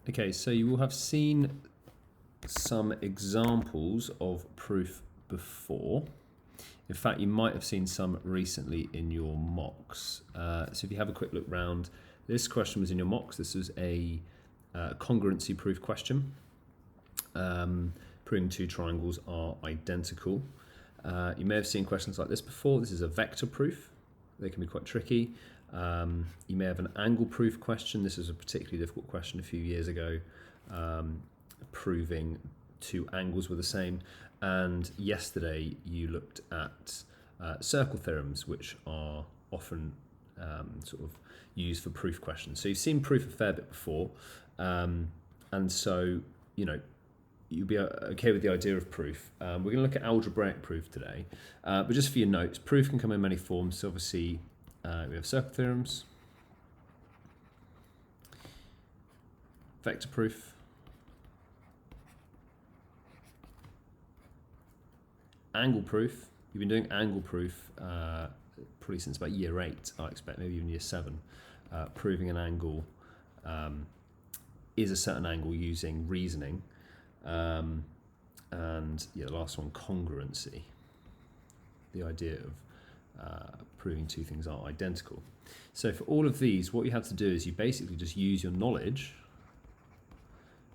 Okay, so you will have seen some examples of proof before. In fact, you might have seen some recently in your mocks. So if you have a quick look round, this question was in your mocks. This was a congruency proof question, proving two triangles are identical. You may have seen questions like this before. This is a vector proof. They can be quite tricky. You may have an angle proof question. This is a particularly difficult question a few years ago, proving two angles were the same. And yesterday you looked at circle theorems, which are often sort of used for proof questions. So you've seen proof a fair bit before, and so you'll be okay with the idea of proof. We're going to look at algebraic proof today, but just for your notes, proof can come in many forms. So obviously we have circle theorems, vector proof, angle proof. You've been doing angle proof probably since about year 8, I expect, maybe even year 7, proving an angle is a certain angle using reasoning. And the last one, congruency, the idea of proving two things are identical. So for all of these, what you have to do is you basically just use your knowledge.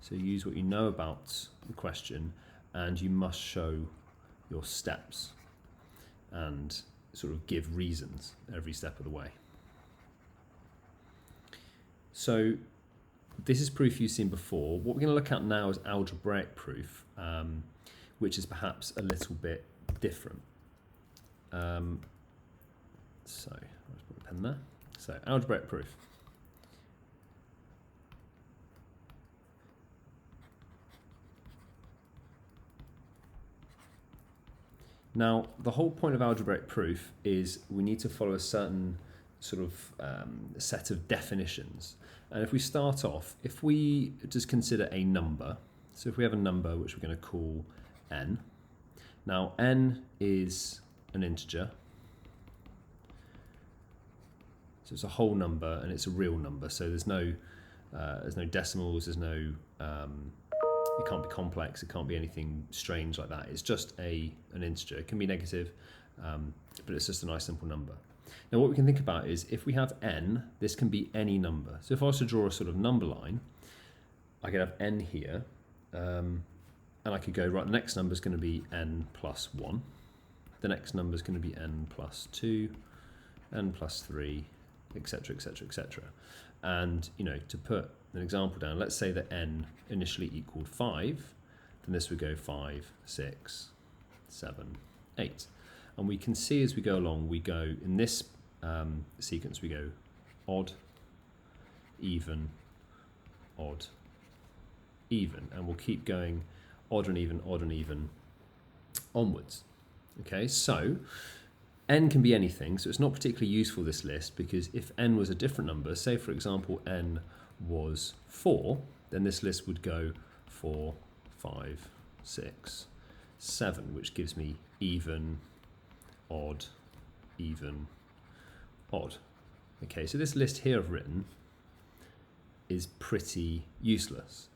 So use what you know about the question, and you must show your steps and sort of give reasons every step of the way. So this is proof you've seen before. What we're going to look at now is algebraic proof, which is perhaps a little bit different. So I'll just put a pen there. So algebraic proof. Now, the whole point of algebraic proof is we need to follow a certain sort of set of definitions. And if we start off, if we just consider a number, so if we have a number which we're going to call n. Now, n is an integer. So it's a whole number and it's a real number. So there's no decimals, there's no it can't be complex, it can't be anything strange like that. It's just an integer. It can be negative, but it's just a nice simple number. Now what we can think about is if we have n, this can be any number. So if I was to draw a sort of number line, I could have n here, and I could go, right, the next number is going to be n plus 1. The next number is going to be n plus 2, n plus 3, etc., etc., etc. And, to put an example down, let's say that n initially equaled 5, then this would go 5, 6, 7, 8. And we can see as we go along, we go, in this sequence, we go odd, even, odd, even. And we'll keep going odd and even onwards. Okay, so n can be anything, so it's not particularly useful, this list, because if n was a different number, say for example n was 4, then this list would go 4, 5, 6, 7, which gives me even, odd, even, odd. Okay, so this list here I've written is pretty useless.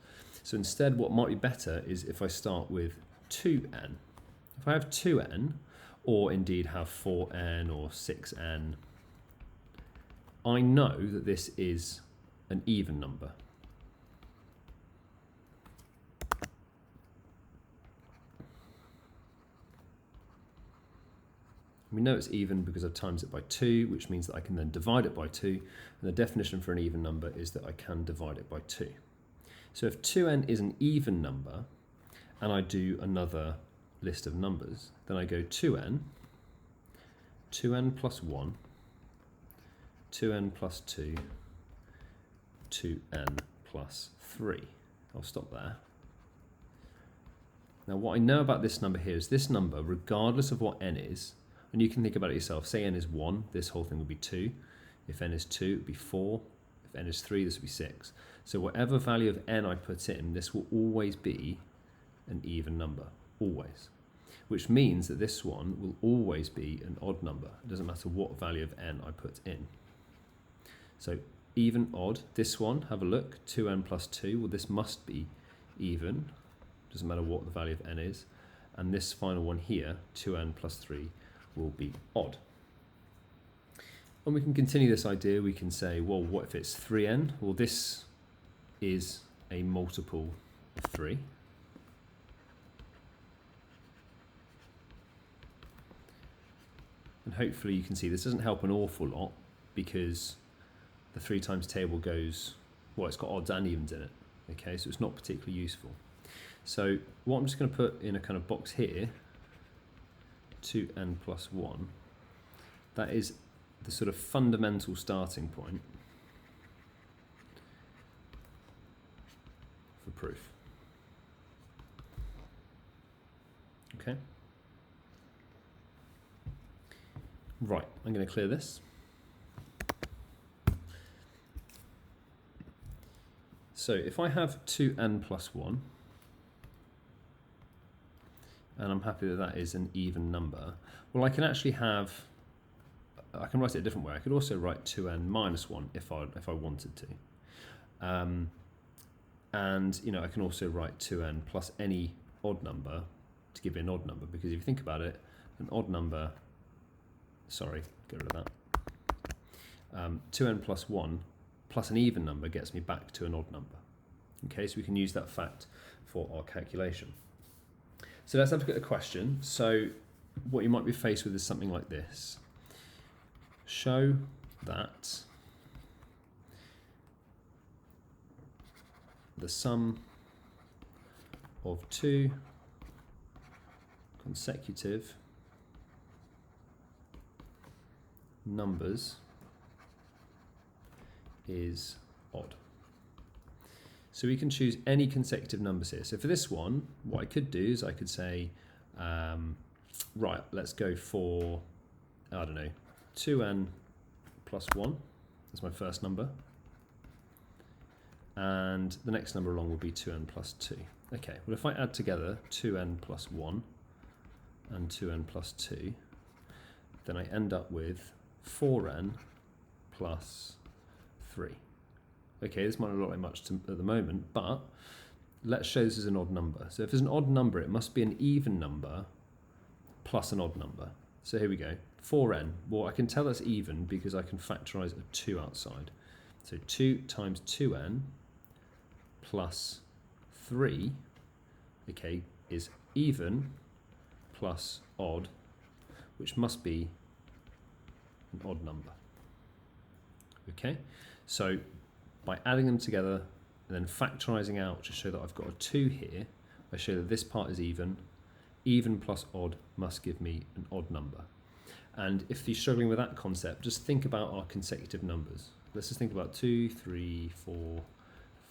So instead what might be better is if I start with 2n. If I have 2n, or indeed have 4n or 6n, I know that this is an even number. We know it's even because I've times it by 2, which means that I can then divide it by 2, and the definition for an even number is that I can divide it by 2. So if 2n is an even number, and I do another list of numbers, then I go 2n plus 1, 2n plus 2, 2n plus 3. I'll stop there. Now what I know about this number here is this number, regardless of what n is, and you can think about it yourself, say n is 1, this whole thing would be 2. If n is 2, it would be 4. If n is 3, this would be 6. So whatever value of n I put in, this will always be an even number, always. Which means that this one will always be an odd number. It doesn't matter what value of n I put in. So even, odd. This one, have a look, 2n plus 2. Well, this must be even. Doesn't matter what the value of n is. And this final one here, 2n plus 3, will be odd. And we can continue this idea. We can say, well, what if it's 3n? Well, this is a multiple of 3. And hopefully you can see this doesn't help an awful lot because the 3 times table goes, well, it's got odds and evens in it. Okay, so it's not particularly useful. So what I'm just going to put in a kind of box here, 2n plus 1, that is the sort of fundamental starting point for proof. Okay. Right, I'm going to clear this. So if I have 2n plus 1, and I'm happy that that is an even number, well, I can actually have, I can write it a different way. I could also write 2n minus 1 if I wanted to. And you know, I can also write 2n plus any odd number to give me an odd number, because if you think about it, an odd number, sorry, get rid of that. 2n plus 1 plus an even number gets me back to an odd number. Okay, so we can use that fact for our calculation. So let's have a look at the question. So what you might be faced with is something like this. Show that the sum of 2 consecutive numbers is odd. So we can choose any consecutive numbers here. So for this one, what I could do is I could say, right, let's go for, I don't know, 2n plus 1 as my first number. And the next number along will be 2n plus 2. Okay, well if I add together 2n plus 1 and 2n plus 2, then I end up with 4n plus 3. Okay, this might not look like much at the moment, but let's show this as an odd number. So if there's an odd number, it must be an even number plus an odd number. So here we go, 4n. Well, I can tell that's even because I can factorise a 2 outside. So 2 times 2n plus 3, okay, is even plus odd, which must be an odd number. Okay, so by adding them together and then factorising out to show that I've got a 2 here, I show that this part is even. Even plus odd must give me an odd number. And if you're struggling with that concept, just think about our consecutive numbers. Let's just think about 2, 3, 4,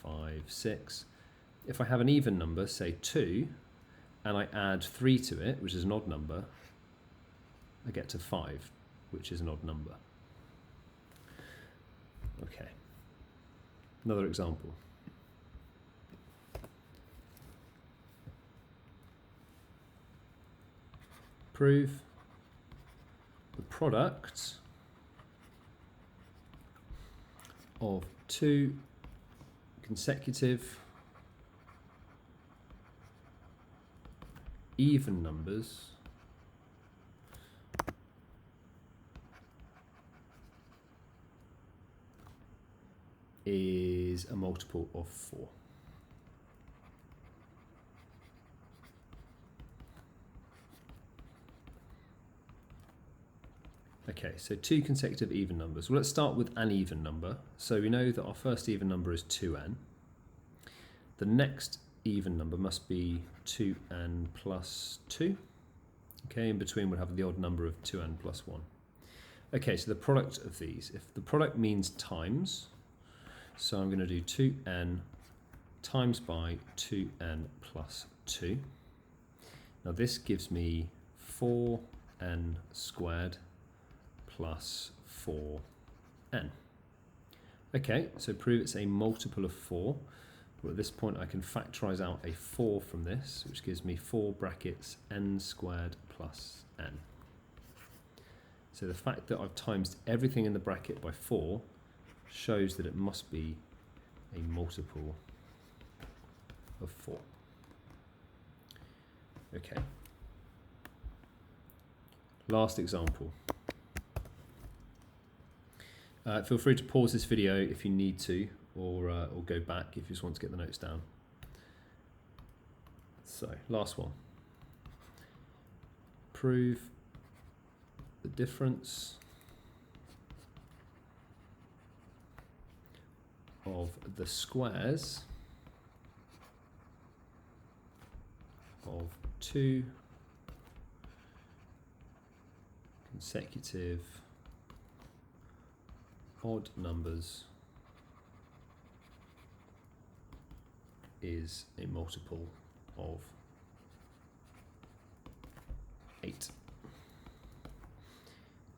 5, 6. If I have an even number, say 2, and I add 3 to it, which is an odd number, I get to 5, which is an odd number. Okay. Another example. Prove the product of 2 consecutive even numbers is a multiple of 4. Okay, so 2 consecutive even numbers. Well, let's start with an even number. So we know that our first even number is 2n. The next even number must be 2n plus 2. Okay, in between we'll have the odd number of 2n plus 1. Okay, so the product of these. If the product means times, so I'm going to do 2n times by 2n plus 2. Now this gives me 4n squared plus 4n. Okay, so prove it's a multiple of 4. Well, at this point I can factorise out a 4 from this, which gives me 4 brackets n squared plus n. So the fact that I've times everything in the bracket by 4 shows that it must be a multiple of 4. Okay. Last example. Feel free to pause this video if you need to, or go back if you just want to get the notes down. So, last one. Prove the difference of the squares of 2 consecutive odd numbers is a multiple of 8.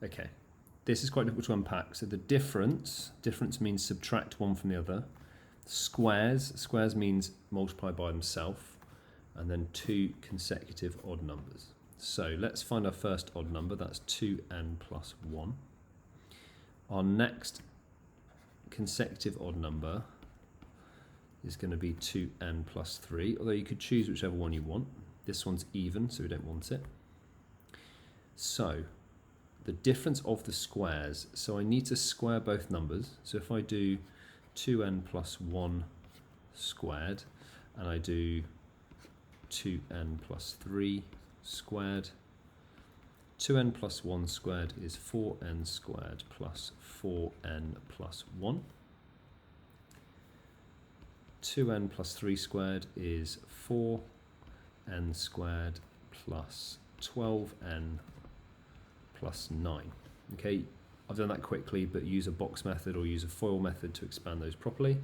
Okay, this is quite difficult to unpack. So the difference means subtract one from the other. Squares means multiply by themselves, and then 2 consecutive odd numbers. So let's find our first odd number, that's 2n plus 1. Our next consecutive odd number is going to be 2n plus 3, although you could choose whichever one you want. This one's even, so we don't want it. So the difference of the squares, so I need to square both numbers. So if I do 2n plus 1 squared, and I do 2n plus 3 squared, 2n plus 1 squared is 4n squared plus 4n plus 1. 2n plus 3 squared is 4n squared plus 12n plus 9. Okay, I've done that quickly, but use a box method or use a FOIL method to expand those properly.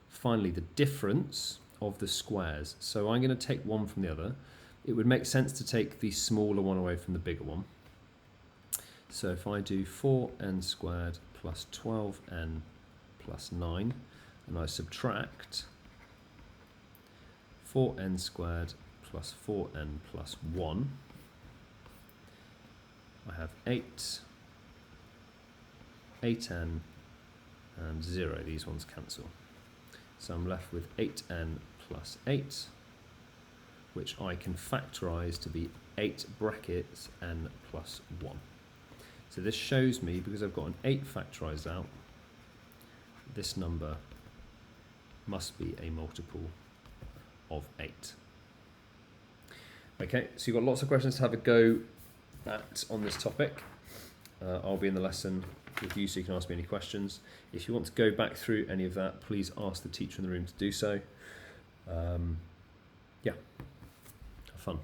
Finally, the difference of the squares. So I'm going to take one from the other. It would make sense to take the smaller one away from the bigger one. So if I do 4n squared plus 12n plus 9, and I subtract 4n squared plus 4n plus 1, I have 8, 8n, and 0. These ones cancel. So I'm left with 8n plus 8, which I can factorise to be 8 brackets n plus 1. So this shows me, because I've got an 8 factorised out, this number must be a multiple of 8. Okay, so you've got lots of questions to have a go at on this topic. I'll be in the lesson with you, so you can ask me any questions. If you want to go back through any of that, please ask the teacher in the room to do so. Yeah, have fun.